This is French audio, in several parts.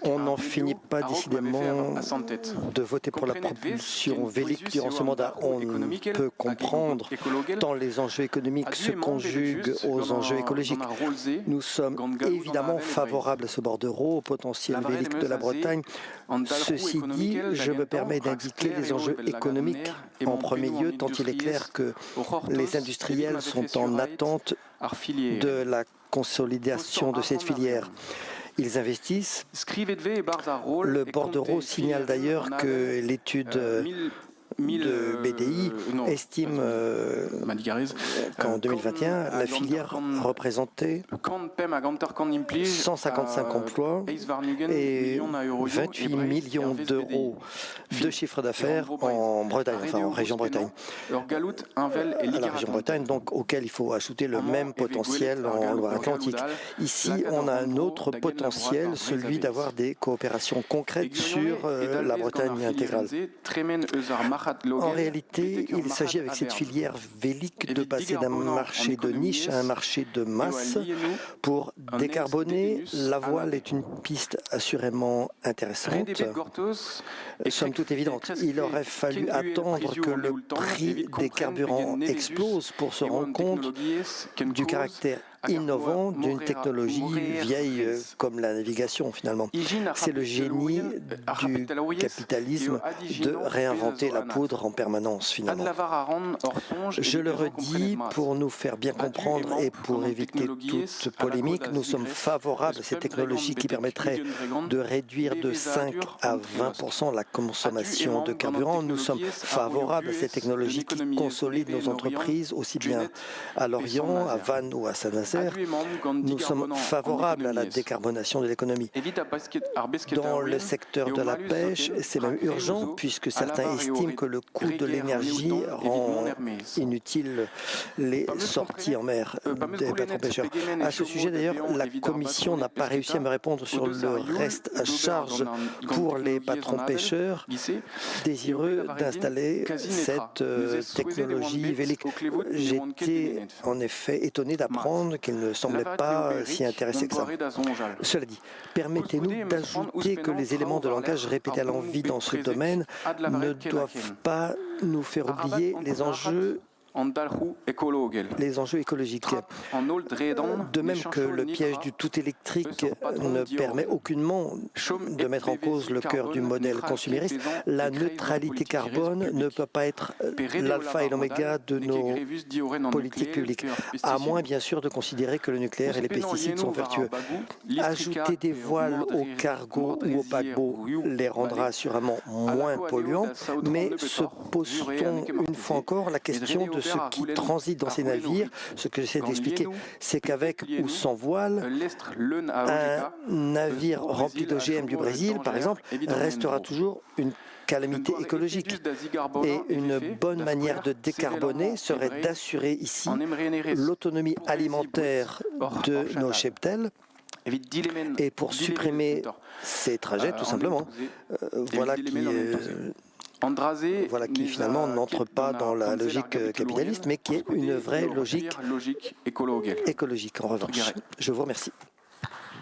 On n'en finit pas décidément de voter pour la propulsion vélique durant ce mandat. On peut comprendre tant les enjeux économiques se conjuguent aux enjeux écologiques. Nous sommes évidemment favorables à ce bordereau, au potentiel vélique de la Bretagne. Ceci dit, je me permets d'indiquer les enjeux économiques en premier lieu, tant il est clair que les industriels sont en attente de la consolidation de cette filière. Ils investissent. Le bordereau signale d'ailleurs que l'étude de BDI estime qu'en 2021, la filière représentait 155 emplois et 28 millions d'euros de chiffre d'affaires en Bretagne, enfin en région Bretagne. La région Bretagne, donc, auquel il faut ajouter le même potentiel en Loire-Atlantique. Ici, on a un autre potentiel, celui d'avoir des coopérations concrètes sur la Bretagne intégrale. En réalité, il s'agit avec cette filière vélique de passer d'un marché de niche à un marché de masse. Pour décarboner, la voile est une piste assurément intéressante, somme toute évidente. Il aurait fallu attendre que le prix des carburants explose pour se rendre compte du caractère innovant d'une technologie vieille comme la navigation finalement. C'est le génie du capitalisme de réinventer la poudre en permanence finalement. Je le redis pour nous faire bien comprendre et pour éviter toute polémique, nous sommes favorables à cette technologie qui permettrait de réduire de 5 à 20% la consommation de carburant. Nous sommes favorables à cette technologie qui consolide nos entreprises aussi bien à Lorient, à Vannes ou à Saint-Nazaire. Nous sommes favorables à la décarbonation de l'économie. Dans le secteur de la pêche, c'est même urgent puisque certains estiment que le coût de l'énergie rend inutile les sorties en mer des patrons pêcheurs. À ce sujet d'ailleurs, la Commission n'a pas réussi à me répondre sur le reste à charge pour les patrons pêcheurs désireux d'installer cette technologie vélique. J'étais en effet étonné d'apprendre qu'il ne semblait pas s'y intéresser que ça. Cela dit, permettez-nous d'ajouter que les éléments de langage répétés à l'envi dans ce domaine ne doivent pas nous faire oublier les enjeux écologiques. De même que le piège du tout électrique ne permet aucunement de mettre en cause le cœur du modèle consumériste, la neutralité carbone ne peut pas être l'alpha et l'oméga de nos politiques publiques, à moins bien sûr de considérer que le nucléaire et les pesticides sont vertueux. Ajouter des voiles aux cargos ou aux paquebots les rendra assurément moins polluants, mais se pose-t-on une fois encore la question de ce qui transite dans ces navires? Ce que j'essaie d'expliquer, c'est qu'avec ou sans voile, un navire rempli d'OGM du Brésil, par exemple, restera toujours une calamité écologique. Et une bonne manière de décarboner serait d'assurer ici l'autonomie alimentaire de nos cheptels. Et pour supprimer ces trajets, tout simplement, voilà qui finalement n'entre pas dans la logique capitaliste, mais qui est une vraie logique écologique en revanche. Je vous remercie.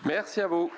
Merci à vous.